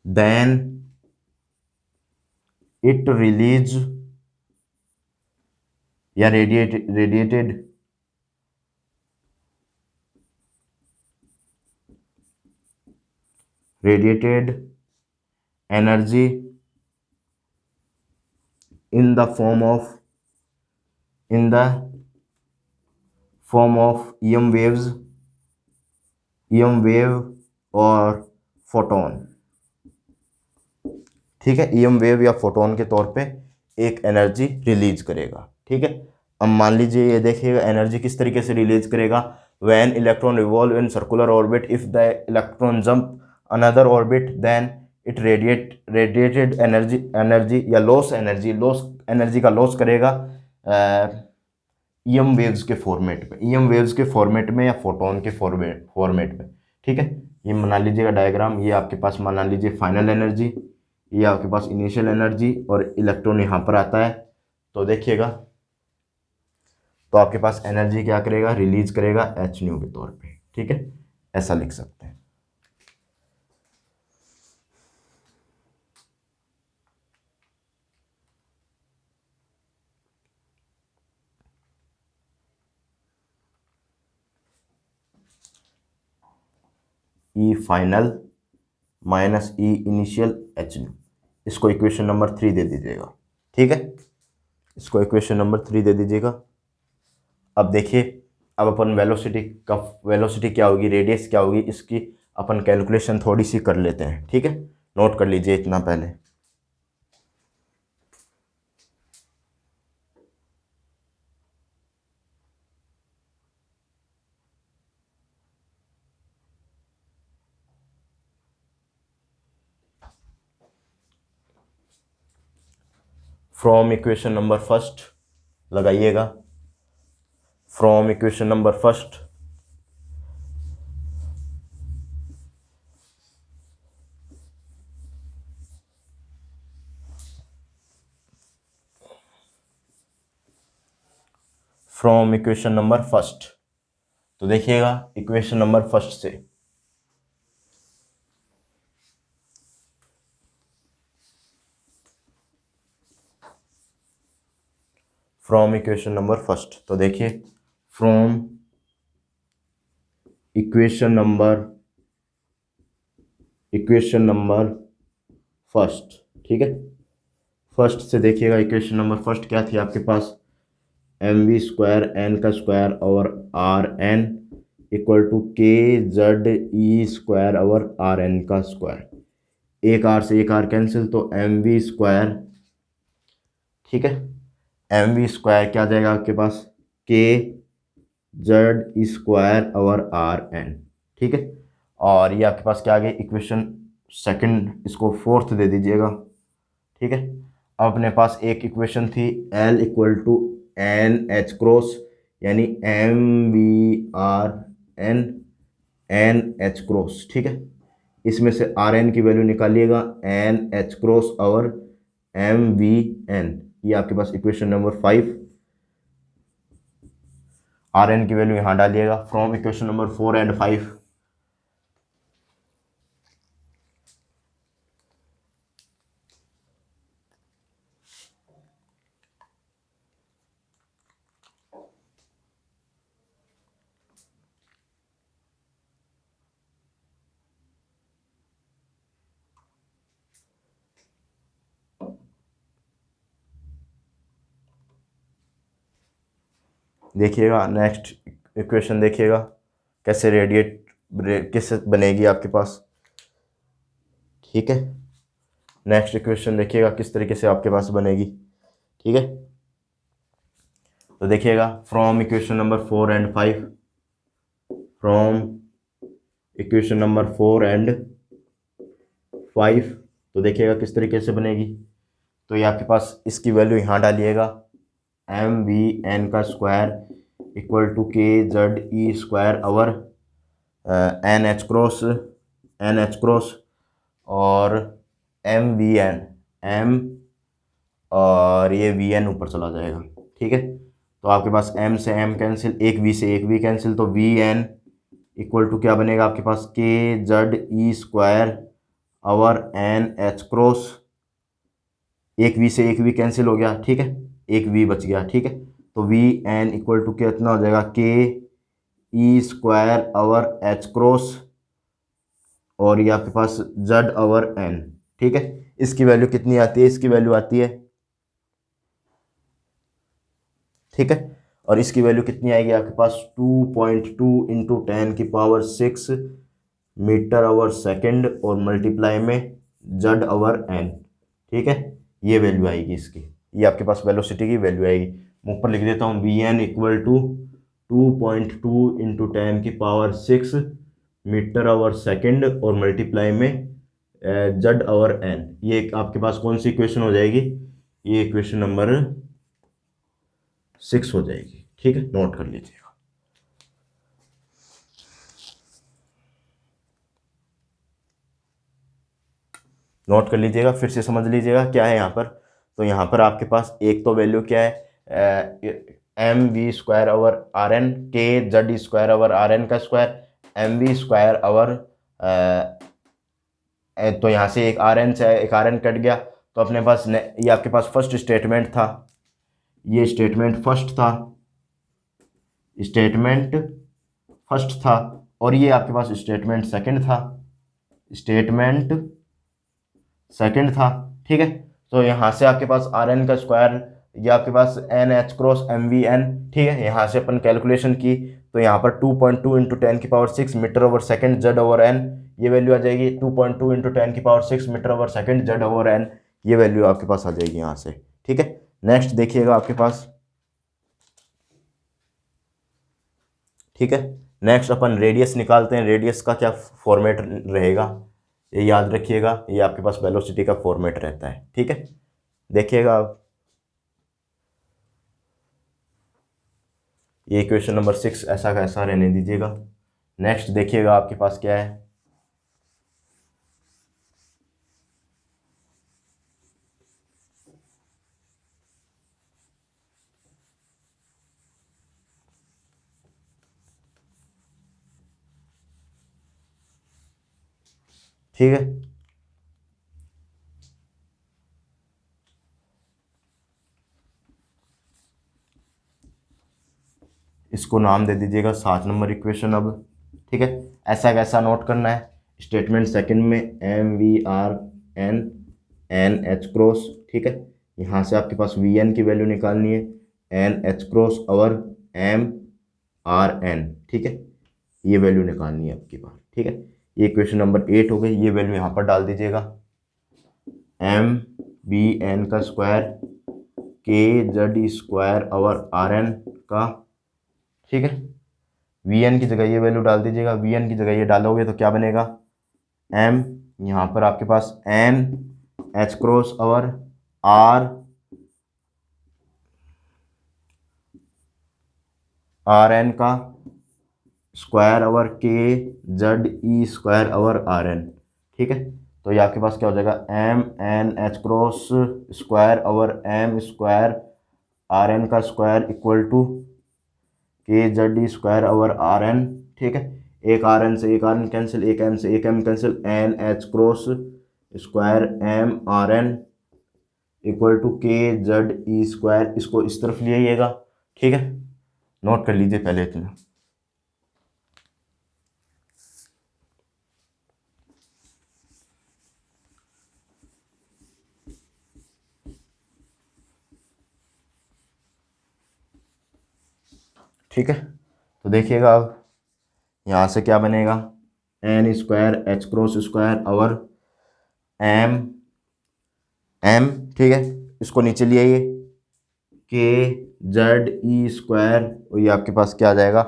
then it release या radiated energy in the form of EM wave और photon. ठीक है, EM wave या photon के तौर पे एक एनर्जी रिलीज करेगा। ठीक है, अब मान लीजिए ये देखिएगा एनर्जी किस तरीके से रिलीज करेगा, when electron revolve in circular orbit, if the electron jump another orbit, then it radiated energy या लॉस एनर्जी का लॉस करेगा ईएम वेव्स के फॉर्मेट में, ईएम वेव्स के फॉर्मेट में या फोटोन के फॉर्मेट में। ठीक है, ये बना लीजिएगा डायग्राम, ये आपके पास मान लीजिए फाइनल एनर्जी, ये आपके पास इनिशियल एनर्जी, और इलेक्ट्रॉन यहाँ पर आता है। तो देखिएगा, तो आपके पास एनर्जी क्या करेगा, रिलीज करेगा एच न्यू के तौर पे। ठीक है, ऐसा लिख सकते हैं। E final minus E initial H nu, इसको इक्वेशन नंबर 3 दे दीजिएगा। ठीक है, इसको इक्वेशन नंबर 3 दे दीजिएगा। अब देखिए, अब अपन वेलोसिटी क्या होगी, रेडियस क्या होगी, इसकी अपन कैलकुलेशन थोड़ी सी कर लेते हैं। ठीक है, नोट कर लीजिए इतना पहले। फ्रॉम इक्वेशन नंबर फर्स्ट लगाइएगा। From equation number first from equation number first, तो देखिएगा इक्वेशन नंबर फर्स्ट से फ्रॉम इक्वेशन नंबर फर्स्ट, तो देखिए फ्रॉम इक्वेशन नंबर फर्स्ट। ठीक है, फर्स्ट से देखिएगा इक्वेशन नंबर फर्स्ट क्या थी आपके पास, एम वी स्क्वायर एन का स्क्वायर और are n equal to k Z E square और आर एन का स्क्वायर। एक आर से एक आर कैंसिल, तो एम वी स्क्वायर, ठीक है, एम वी स्क्वायर क्या आ जाएगा आपके पास, के जेड स्क्वायर और आर एन। ठीक है, और ये आपके पास क्या आ गया इक्वेशन सेकंड, इसको फोर्थ दे दीजिएगा। ठीक है, अब अपने पास एक इक्वेशन थी L equal to N H cross, यानी M we are N N H cross. ठीक है, इसमें से आर एन की वैल्यू निकालिएगा, एन एच क्रॉस और एम वी एन, ये आपके पास इक्वेशन नंबर 5। आर एन की वैल्यू यहाँ डालिएगा फ्रॉम इक्वेशन नंबर 4 एंड 5। देखिएगा नेक्स्ट इक्वेशन, देखिएगा कैसे कैसे बनेगी आपके पास। ठीक है, नेक्स्ट इक्वेशन देखिएगा किस तरीके से आपके पास बनेगी। ठीक है, तो देखिएगा from equation number 4 and 5, from equation number 4 and 5, तो देखिएगा किस तरीके से बनेगी। तो ये आपके पास इसकी वैल्यू यहाँ डालिएगा, एम वी एन का square equal to k Z E square और एन एच क्रॉस और एम वी एन एम, और ये वी एन ऊपर चला जाएगा। ठीक है, तो आपके पास एम से एम कैंसिल, एक वी से एक वी कैंसिल, तो वी एन इक्वल टू क्या बनेगा आपके पास, के जेड ई स्क्वायर और एन एच क्रॉस, एक वी से एक वी कैंसिल हो गया। ठीक है, एक वी बच गया। ठीक है, तो वी एन इक्वल टू कितना हो जाएगा, के ई स्क्वायर और एच क्रॉस और ये आपके पास जेड और एन। ठीक है, इसकी वैल्यू कितनी आती है, इसकी वैल्यू आती है, ठीक है, और इसकी वैल्यू कितनी आएगी आपके पास, 2.2 इंटू 10⁶ मीटर आवर सेकेंड और मल्टीप्लाई में जेड और एन। ठीक है, ये वैल्यू आएगी इसकी, ये आपके पास वेलोसिटी की वैल्यू आएगी। मैं ऊपर लिख देता हूँ, v n equal to 2.2 into 10⁶ metre over second और मल्टीप्लाई में जेड और एन। ये आपके पास कौन सी इक्वेशन हो जाएगी, ये इक्वेशन नंबर 6 हो जाएगी। ठीक है, नोट कर लीजिएगा। नोट कर लीजिएगा, फिर से समझ लीजिएगा क्या है यहाँ पर। तो यहाँ पर आपके पास एक तो वैल्यू क्या है, M V square over R N, K Z square over R N का स्क्वायर, mv² आवर। तो यहाँ से एक आर एन से एक आर एन कट गया, तो अपने पास ये आपके पास फर्स्ट स्टेटमेंट था, ये स्टेटमेंट फर्स्ट था, स्टेटमेंट फर्स्ट था, और ये आपके पास स्टेटमेंट सेकंड था, स्टेटमेंट सेकंड था। ठीक है, तो यहाँ से आपके पास आर एन का स्क्वायर, ये आपके पास N H cross M V N. ठीक है, यहाँ से अपन कैलकुलेशन की तो यहाँ पर 2.2 into 10⁶ metre over second Z over n, ये वैल्यू आ जाएगी 2.2 into 10⁶ metre over second Z over n, ये वैल्यू आपके पास आ जाएगी यहाँ से। ठीक है, नेक्स्ट देखिएगा आपके पास। ठीक है, नेक्स्ट अपन रेडियस निकालते हैं। रेडियस का क्या फॉर्मेट रहेगा, ये याद रखिएगा, ये आपके पास वेलोसिटी का फॉर्मेट रहता है। ठीक है, देखिएगा आप, ये इक्वेशन नंबर 6 ऐसा का ऐसा रहने दीजिएगा। नेक्स्ट देखिएगा आपके पास क्या है। ठीक है, इसको नाम दे दीजिएगा 7 नंबर इक्वेशन अब। ठीक है, ऐसा कैसा नोट करना है, स्टेटमेंट सेकंड में m we are N N H cross. ठीक है, यहाँ से आपके पास वी एन की वैल्यू निकालनी है, एन एच क्रॉस और एम आर एन। ठीक है, ये वैल्यू निकालनी है आपके पास। ठीक है, ये इक्वेशन नंबर 8 हो गई, ये वैल्यू यहाँ पर डाल दीजिएगा, एम बी एन का स्क्वायर के जेड स्क्वायर और आर एन का। ठीक है, वी एन की जगह ये वैल्यू डाल दीजिएगा, वी एन की जगह ये डालोगे तो क्या बनेगा, एम, यहाँ पर आपके पास एन एच क्रॉस और आर आर एन का स्क्वायर और के जेड ई स्क्वायर और आर एन। ठीक है, तो ये आपके पास क्या हो जाएगा, m n H cross square और एम स्क्वायर आर एन का square equal to k Z E square और आर एन। ठीक है, एक आर एन से एक आर एन कैंसिल, एक एम से एक m cancel, n H cross square m r n equal to k Z E square, इसको इस तरफ ले आइएगा। ठीक है, नोट कर लीजिए पहले इतना। ठीक है, तो देखिएगा अब यहाँ से क्या बनेगा, n square H cross square और एम एम। ठीक है, इसको नीचे ले आइए, के जेड ई स्क्वायर, और ये आपके पास क्या आ जाएगा,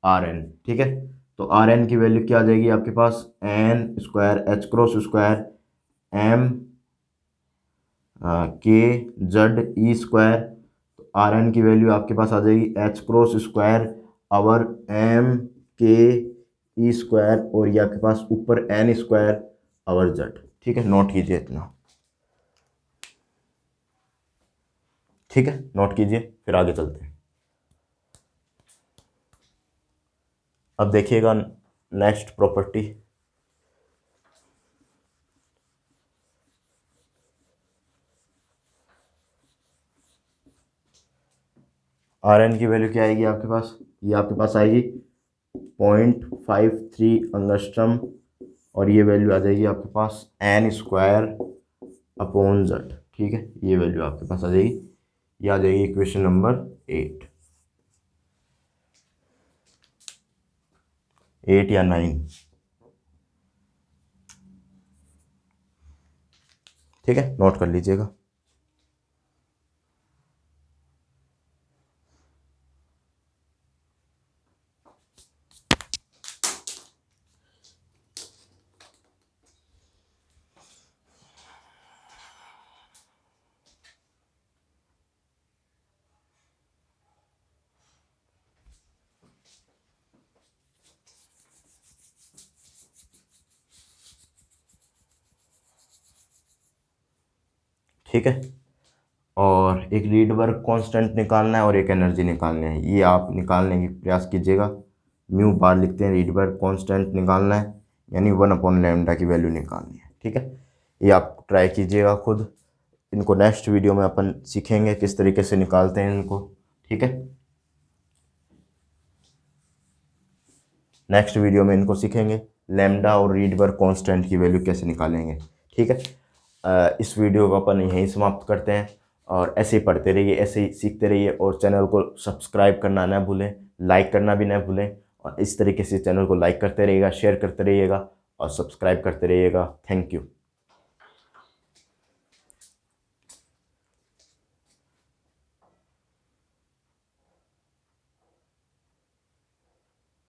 आर एन। ठीक है, तो आर एन की वैल्यू क्या आ जाएगी आपके पास, N square H cross square M K Z ई स्क्वायर, तो आर एन की वैल्यू आपके पास आ जाएगी एच क्रॉस स्क्वायर और एम के ई स्क्वायर, और ये आपके पास ऊपर एन स्क्वायर और जेड। ठीक है, नोट कीजिए इतना। ठीक है, नोट कीजिए, फिर आगे चलते हैं। अब देखिएगा नेक्स्ट प्रॉपर्टी, आर एन की वैल्यू क्या आएगी आपके पास, ये आपके पास आएगी 0.53 एंगस्ट्रम, और ये वैल्यू आ जाएगी आपके पास एन स्क्वायर अपॉन जेड। ठीक है, ये वैल्यू आपके पास आ जाएगी, ये आ जाएगी इक्वेशन नंबर 8 या 9। ठीक है, नोट कर लीजिएगा। ठीक है, और एक रीड वर्क कांस्टेंट निकालना है और एक एनर्जी निकालनी है, ये आप निकालने की प्रयास कीजिएगा। म्यू बार लिखते हैं, रीड बार कांस्टेंट निकालना है, यानी 1/λ की वैल्यू निकालनी है। ठीक है, ये आप ट्राई कीजिएगा खुद। इनको नेक्स्ट वीडियो में अपन सीखेंगे किस तरीके से निकालते हैं इनको। ठीक है, नेक्स्ट वीडियो में इनको सीखेंगे लैम्डा और रीड बार कांस्टेंट की वैल्यू कैसे निकालेंगे। ठीक है, इस वीडियो को अपन यहीं समाप्त करते हैं, और ऐसे ही पढ़ते रहिए, ऐसे ही सीखते रहिए, और चैनल को सब्सक्राइब करना ना भूलें, लाइक करना भी ना भूलें, और इस तरीके से चैनल को लाइक करते रहिएगा, शेयर करते रहिएगा और सब्सक्राइब करते रहिएगा। Thank you.